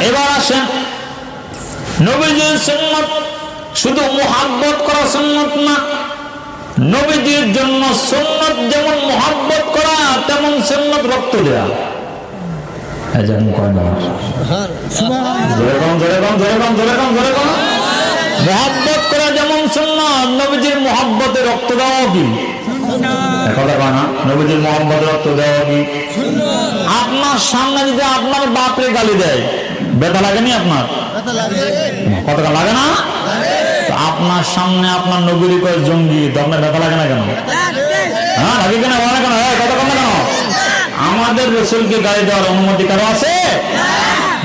এবার আসেন, নবীজির সুন্নাত শুধু মুহাব্বত করা সুন্নাত না, নবীজির জন্য সুন্নাত যেমন মুহাব্বত করা তেমন সুন্নাত রক্ত দেয়া। এজন কয় না মুহাব্বত করা যেমন সুন্নাত, নবীজির মুহাব্বতে রক্ত দেওয়া কি কথা কয় না? নবীজির মুহাব্বতে রক্ত দেওয়া কি? আপনার সামনে যদি আপনার বাপরে গালি দেয়, ব্যথা লাগেনি আপনার? কতটা লাগে না? আপনার সামনে আপনার নবীর কয় জঙ্গি, তো আপনার ব্যথা লাগে না কেন? হ্যাঁ লাগে কিনা? বলে কেন? কথা কম না কেন? আমাদের রাসূলকে গালি দেওয়ার অনুমতি কারো আছে?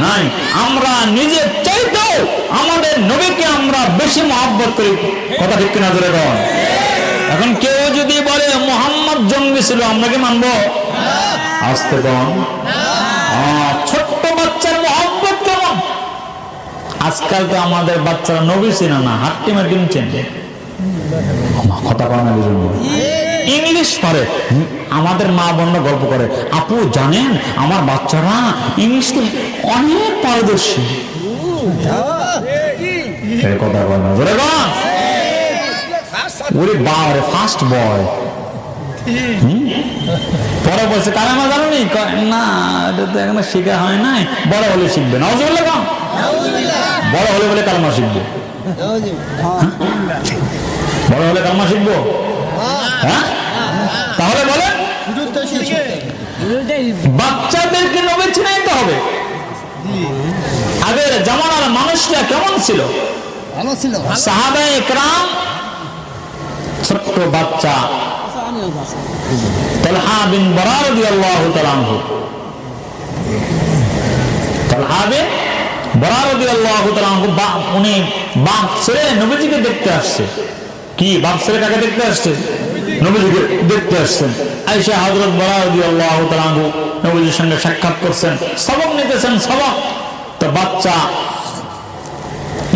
নাই। আমরা নিজের চাইতেও আমাদের নবীকে আমরা বেশি মহব্বত করি, কথা ঠিক কিনা জোরে বল। এখন কেউ যদি বলে মুহাম্মদ জঙ্গি ছিল, আমরা কি মানবো? আসতে কম। ছোট্ট বাচ্চার মহব্বত কেমন? আজকাল তো আমাদের বাচ্চারা নবী চিনে না, হাট্টি মাটিম চেনে, কথা কয় না, ইংলিশ পারে। আমাদের মা বোনরা গল্প করে, আপু জানেন আমার বাচ্চারা ইংলিশে অনেক পারদর্শী, কথা কয় না জোরে বল। ওরে বাবারে ফার্স্ট বয়। পরে বলছে কালেমা জানোনি? না এটা তো এখনো শেখা হয় নাই, বড় হলে শিখবে। নাউজুবিল্লাহ কম, বড় হলে বলে কালেমা শিখবো, বড় হলে কালেমা শিখবো। হ্যাঁ তাহলে বলে বাচ্চাদেরকে নবী চিনাইতে হবে। আগের জামানার মানুষরা কেমন ছিল? সাহাবায়ে ইকরাম, ছোট্ট বাচ্চা তালহা বিন বারা রাদিয়াল্লাহু তাআলা আনহু, তালহা বিন বারা রাদিয়াল্লাহু তাআলা আনহু, উনি বাপ ছেড়ে নবীজিকে দেখতে আসছে। কি বাপ ছেড়ে কাকে দেখতে আসছে? নবীজিকে দেখতে আসছেন। আয়েশা হযরত বারা রাদিয়াল্লাহু তাআলা আনহু নবীজির সঙ্গে সাক্ষাৎ করছেন, সবক নিতেছেন, সবক। তো বাচ্চা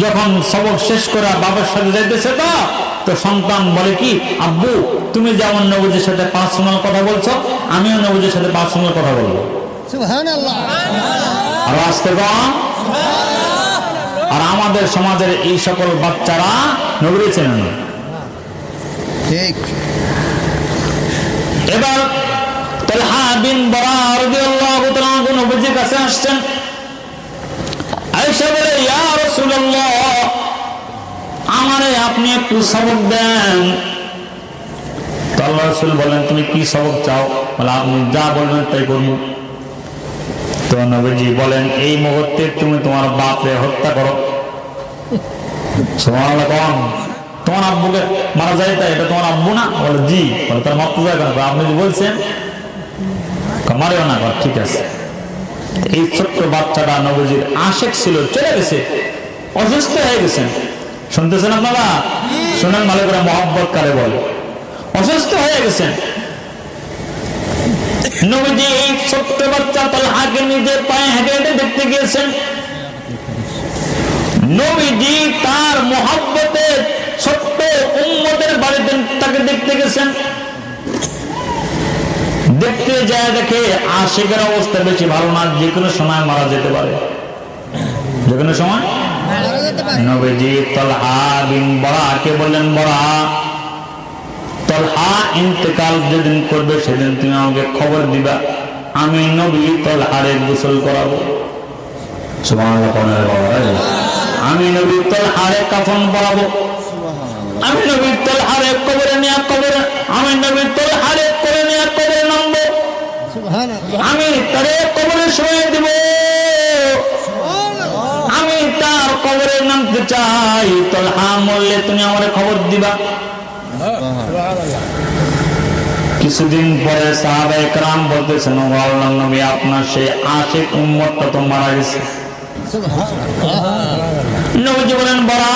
যখন সবক শেষ করে বাবার সাথে যাইতেছে, তো সন্তান বলে কি, আব্বু তুমি যেমন নবীজির সাথে পার্সোনাল কথা বলছো, আমিও নবীজির সাথে পার্সোনাল কথা বলবো। সুবহানাল্লাহ। আর আসতে কম। আর আমাদের সমাজের এই সকল বাচ্চারা নবীকে চেনে না। ঠিক। এবার তালহা বিন বারা রাদিয়াল্লাহু তাআলা আনহু নবীজির কাছে আসছেন। আয়েশা বলে, ইয়া রাসূলুল্লাহ আমারে আপনি একটু সবক দেন। তো আল্লাহর রাসূল বলেন, তুমি কি সবক চাও? বলে আপনি যা বলবেন তাই করব। তো নবীজি বলেন, এই মুহূর্তে তুমি তোমার বাপকে হত্যা করো। সুবহানাল্লাহ। তোমার আব্বুকে মারা যায়, তাই এটা তোমার আব্বু না? বলে জি। বলে তার মারতে যায় কেন? আপনি যে বলছেন মারিও না। ঠিক আছে। এই ছোট্ট বাচ্চাটা নবীজির আশিক ছিল, চলে গেছে, অসুস্থ হয়ে গেছেন। শুনতেছেন আপনারা? শুনেন ভালো করে, মহব্বত কারে বলে। অসুস্থ হয়ে গেছেন। নবীজি এই ছোট্ট বাচ্চা তালহাকে নিজের পায়ে হেঁটে হেঁটে দেখতে গিয়েছেন। নবীজি তার মহব্বতে ছোট্ট উম্মতের বাড়িতে তাকে দেখতে গেছেন। দেখতে যায় দেখে আশিকের অবস্থা বেশি ভালো না, যে কোনো সময় মারা যেতে পারে, যে কোনো সময়। নবীজি তালহা বিন বারাকে বললেন, বারা তালহা ইন্তেকাল যেদিন করবে সেদিন তুমি আমাকে খবর দিবা, আমি নবী তালহারে গোসল করাবো। সুবহানাল্লাহ। আমি নবী তালহারে কাফন পরাবো, আমি নবী তালহারে কবরে নিয়ে কবরে, আমি নবী তালহারে করে নিয়ে কবরে নামবো, আমি তারে কবরে শুয়ে দিব, আমি তার কবরে নামতে চাই। তালহা মরলে তুমি আমার খবর দিবা। কিছুদিন পরে সাহাবায়ে কেরাম বলতেছেন, ও আল্লাহর নবী আপনার সেই আশিক উম্মতটা তো মারা গেছে। নবীজি বলেন, বারা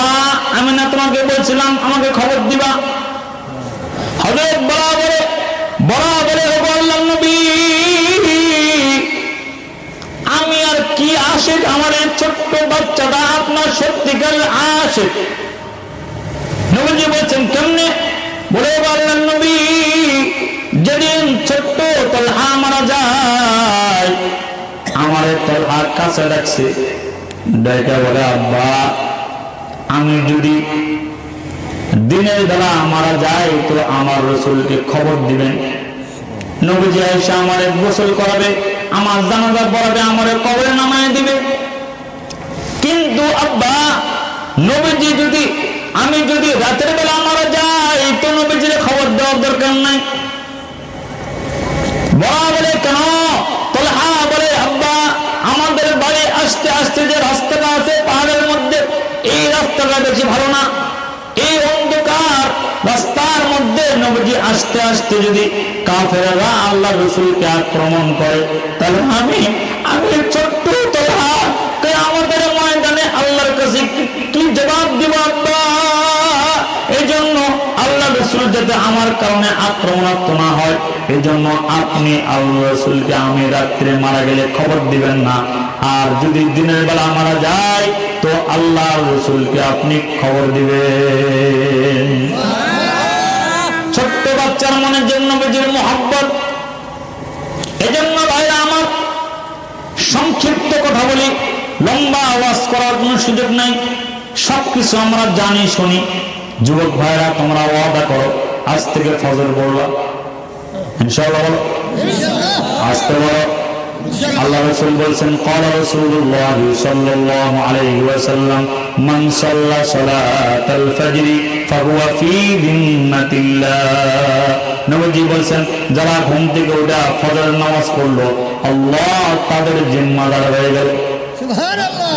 আমি না তোমাকে বলছিলাম আমাকে খবর দিবা? হযরত বারা বলে ও আল্লাহর নবী আমি আর কি আশিক, আমার এই ছোট্ট বাচ্চাটা আপনার সত্যিকার আশিক। নবীজি বলছেন, কেমনে? বলে ও আল্লাহর নবী যেদিন ছোট্ট তালহা মারা যায়, আমার তালহার কাছে রাখছে, ডাইকা বলে, আব্বা আমি যদি দিনের বেলা মারা যায় তো আমার রাসূলকে খবর দিবেন। নবীজি এসে আমারে গোসল করাবে, আমার জানাজা পড়াবে, আমারে কবরে নামায় দিবে। কিন্তু আব্বা নবীজি আমি যদি রাতের বেলা মারা যাই তো নবীজির খবর দেওয়ার দরকার নাই। বলা বলে কেন? তালহা বলে, আব্বা আমাদের বাড়ি আসতে আসতে যে রাস্তাটা আছে পাহাড়ের মধ্যে, এই রাস্তাটা বেশি ভালো না। এই অন্ধকার রাস্তার মধ্যে নবীজি আসতে আসতে যদি কাফেররা আল্লাহ রাসূলকে আক্রমণ করে, তাহলে আমি ছোট্ট তালহা কিয়ামতের ময়দানে আল্লাহর কাছে কি জবাব দিব আব্বা? এই জন্য আল্লাহ রাসূল যাতে আমার কারণে আক্রমণাত্মক না হয়, এই জন্য আপনি আল্লাহ রাসূলকে আমি রাত্রে মারা গেলে খবর দিবেন না, আর যদি দিনের বেলা মারা যায় তো আল্লাহ রাসূলকে আপনি খবর দিবেন। ছোট্ট বাচ্চার মনের জন্য নবীজির মহব্বত। এজন্য ভাইরা আমার, সংক্ষিপ্ত কথা বলি, লম্বা আওয়াজ করার কোনো সুযোগ নাই। সবকিছু আমরা জানি শুনি। যুবক ভাইরা তোমরা ওয়াদা করো, আজ থেকে ফজর পড়বা ইনশাআল্লাহ, বলো আসতে বলো। আল্লাহ রাসূল বলেছেন, ক্বালা রাসূলুল্লাহ সাল্লাল্লাহু আলাইহি ওয়াসাল্লাম, মান সাল্লা সালাতাল ফজর ফাহুয়া ফি যিম্মাতিল্লাহ। নবীজি বলেছেন, যারা ঘুম থেকে উঠে ফজরের নামাজ পড়লো, আল্লাহ তাদের জিম্মাদার হয়ে গেল। সুবহানাল্লাহ।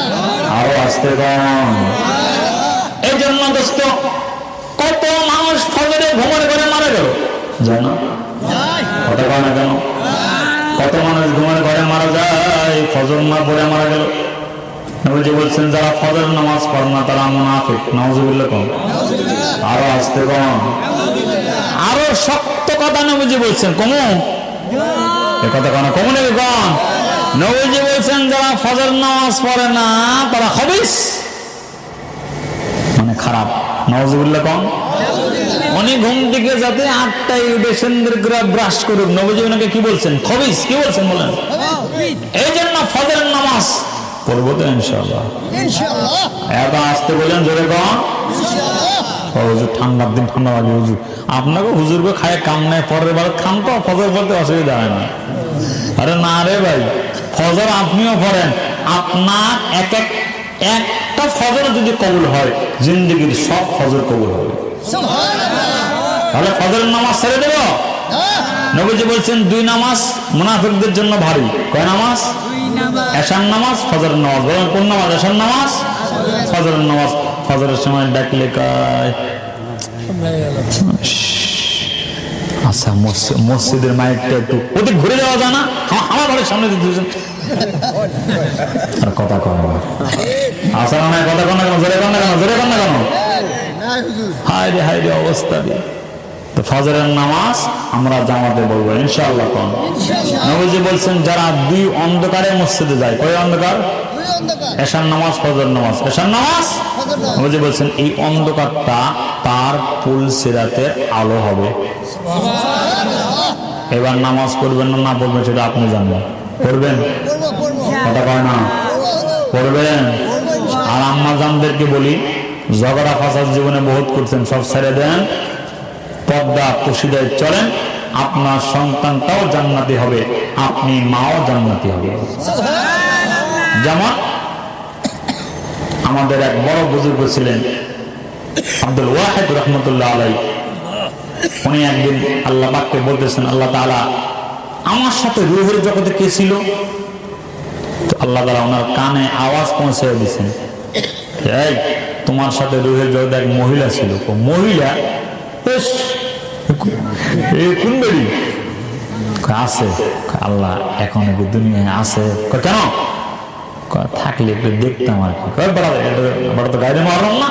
আরো আসতে কম। এই জন্য দোস্ত, কত মানুষ ফজরে ঘুমের ঘরে মারা গেল জানো? কথা কয় না কেন? কত মানুষ ঘুমের ঘরে মারা যায়, ফজর না পড়ে মারা গেল। নবীজি বলছেন, যারা ফজর নামাজ পড়ে না তারা মুনাফিক। নাউযুবিল্লাহ কম। আরো আসতে কম। আরো শক্ত কথা নবীজি বলছেন, কমু এ কথা কয় না, কমু নেবে কম। নবীজি বলছেন, যারা ফজর নামাজ পড়ে না তারা খবিস, মানে খারাপ। নাউযুবিল্লাহ কম। উনি ঘুম থেকে যাতে 8টায় উঠে সুন্দর করে ব্রাশ করুক, নবীজি ওনাকে কি বলছেন? খবিস। কি বলছেন বলেন? এই জন্য ফজরের নামাজ পড়বো তো ইনশাআল্লাহ। এত আসতে বলেন জোরে কম। হুজুর ঠান্ডার দিন ঠান্ডা লাগে হুজুর, আপনাকে হুজুরকে খায় কাম নাই, পরের বার খান তো, ফজর পড়তে অসুবিধা হয় না। আরে না রে ভাই, ফজর আপনিও পড়েন, আপনার একটা ফজর যদি কবুল হয়, জিন্দেগির সব ফজর কবুল হবে। তাহলে ফজরের নামাজ ছেড়ে দেব? নবীজি বলছেন, 2 নামাজ মুনাফিকদের জন্য ভারী। কয় নামাজ? এশার নামাজ, ফজরের নামাজ। বলেন কোন নামাজ? এশার নামাজ, ফজরের নামাজ। ফজরের সময় ডাকলে কয়, আচ্ছা মসজিদের মাইকটা একটু ওদিক ঘুরে যাওয়া যায় না? আমার বাড়ির সামনে দিতে আর কথা কয় না। আচ্ছা না, কথা কন না কেন? জোরে কন না কেন? জোরে কন না কেন? হায় রে হায় রে অবস্থা রে। তো ফজরের নামাজ আমরা জামাতে বলবো ইনশাআল্লাহ। কোন নবীজি বলছেন, যারা 2 অন্ধকারে মসজিদে যায়, কয় অন্ধকার? এশার নামাজ, ফজর নামাজ। এশার নামাজ নবীজি বলছেন, এই অন্ধকারটা তার ফুল সিরাতের আলো হবে। এবার নামাজ পড়বেন না পড়বেন সেটা আপনি জানেন। পড়বেন? কথা কয় না, পড়বেন। আর আম্মা জানদেরকে বলি, ঝগড়া ফাসাদ জীবনে বহুত করছেন, সব ছেড়ে দেন, পর্দা পশিদায় চলেন, আপনার সন্তানটাও জান্নাতি হবে, আপনি মাও জান্নাতি হবে। যেমন আমাদের এক বড় বুজুর্গ ছিলেন আব্দুল ওয়াহিদ রহমতুল্লাহ আলাইহি। উনি একদিন আল্লাহ পাককে বলতেছেন, আল্লাহ তাআলা আমার সাথে রূহের জগতে কে ছিল? আল্লাহ তাআলা ওনার কানে আওয়াজ পৌঁছে দিয়েছেন, এই তোমার সাথে রূহের জগতে এক মহিলা ছিল। মহিলা? কোন বাড়ি? আছে। আল্লাহ এখন দুনিয়ায় আছে। কেন? থাকলে একটু দেখতাম আর কি। বড় তো গাড়ি মারলাম না,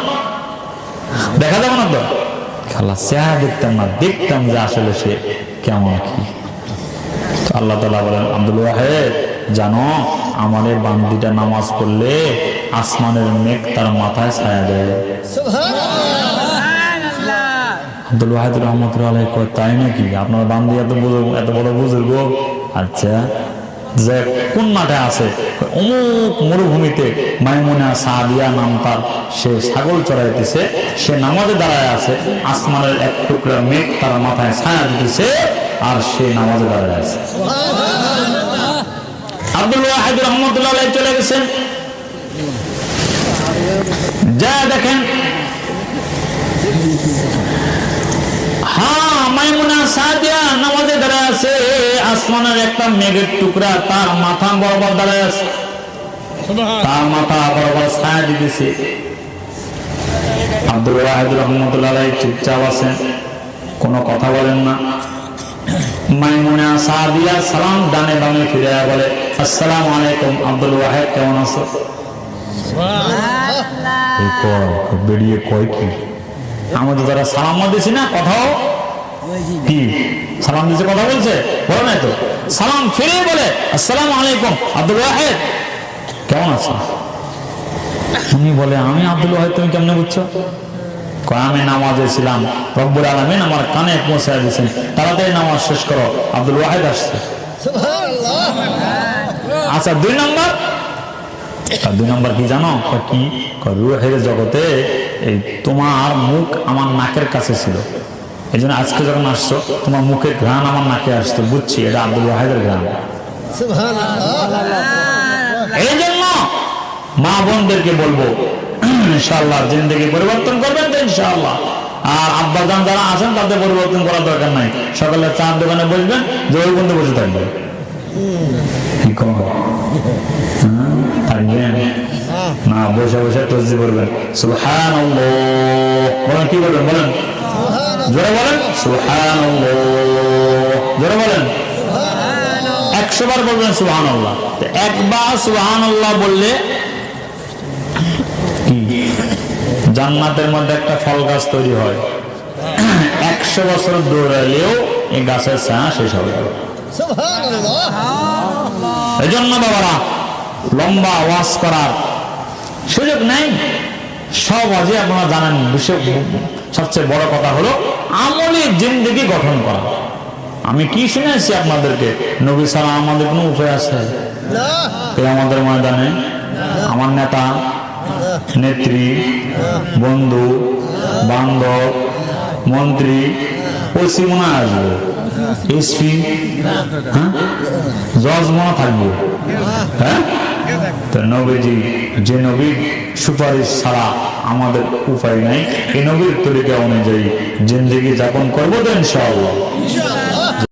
দেখা যাবে না তো, খালা চেহারা দেখতাম না, দেখতাম যে আসলে সে কেমন কি। আল্লাহ তাআলা বলেন, আব্দুল ওয়াহিদ জানো, আমাদের বান্দিটা নামাজ পড়লে আসমানের মেঘ তার মাথায় ছায়া দেয়। আব্দুল ওয়াহিদ রহমতুল্লাহ আলাইহি কয়, তাই নাকি? আপনার বান্দি এত বড় বুজুর্গ? আচ্ছা যে কোন মাঠে আছে, অমুক মরুভূমিতে মাইমুনা সাদিয়া নাম তার, সে ছাগল চড়াইতেছে, সে নামাজে দাঁড়ায় আছে, আসমানের এক টুকরা মেঘ তার মাথায় ছায়া দিতেছে, আর সে নামাজে দাঁড়ায় আছে। আব্দুল ওয়াহিদ রহমতুল্লাহ আলাইহি চলে গেছেন, যা দেখেন হ্যাঁ মাইমুনা সাদিয়া নামাজে দাঁড়ায় আছে, আসমানের একটা মেঘের টুকরা তার মাথা বরাবর দাঁড়ায় আছে, তার মাথা বরাবর ছায়া দিতেছে। আব্দুল ওয়াহিদ রহমতুল্লাহ আলাইহি চুপচাপ আছেন, কোনো কথা বলেন না। মাইমুনা সাদিয়া সালাম ডানে বামে ফিরে বলে, আসসালামু আলাইকুম আব্দুল ওয়াহিদ, কেমন আছো? বেরিয়ে কয় কি, আমাদের যারা সালাম দিছি না, কথাও কি সালাম দিছে, কথা বলছে, বলো নাই তো, সালাম ফিরে বলে আসসালামু আলাইকুম আব্দুল ওয়াহিদ, কেমন আছো? উনি বলে, আমি আব্দুল ওয়াহিদ, তুমি কেমনে বুঝছো? আমি নামাজে ছিলাম, রব্বুল আলামিন আমার কানে পৌঁছায় দিয়েছেন, তাড়াতাড়ি নামাজ শেষ করো, আব্দুল ওয়াহিদ আসছে। আচ্ছা, 2 নম্বর কি জানো? কি রুহের জগতে এই তোমার মুখ আমার নাকের কাছে ছিল, এই জন্য আজকে যখন আসছো তোমার মুখের ঘ্রাণ আমার নাকে আসছে, বুঝছি এটা আব্দুল ওয়াহিদের ঘ্রাণ। এই জন্য মা বোনদেরকে বলবো ইনশাআল্লাহ জিন্দেগি পরিবর্তন করবেন তো ইনশাআল্লাহ। আর আব্বাজান যারা আছেন তাদের পরিবর্তন করার দরকার নাই, সকালে চার দোকানে বসবেন, যে ওই বন্ধু বসে থাকবেন, থাকবেন না, বসে বসে তসবিহ পড়বেন, সুবহানাল্লাহ বলেন, কি বলবেন বলেন, জোরে বলেন সুবহানাল্লাহ, জোরে বলেন 100 বার বলবেন সুবহানাল্লাহ। একবার সুবহানাল্লাহ বললে জান্নাতের মধ্যে একটা ফল গাছ তৈরি হয়, 100 বছর দৌড়ালেও এই গাছের ছায়া শেষ হবে। এই জন্য বাবারা লম্বা ওয়াজ করার সুযোগ নেই, সব আজই আপনারা জানেন। সবচেয়ে বড় কথা হলো আমলি জিন্দেগি গঠন করা। আমি কি শুনেছি আপনাদেরকে, নবী ছাড়া আমাদের কোনো উপায় আছে? আমাদের ময়দানে আমার নেতা নেত্রী বন্ধু বান্ধব মন্ত্রী ওসি মনে আসবো, এসপি জজ মনে থাকবো, হ্যাঁ? তো নবীজি, যে নবীর সুপারিশ ছাড়া আমাদের উপায় নাই, এই নবীর তরিকা অনুযায়ী জিন্দেগি যাপন করবো তো ইনশাআল্লাহ।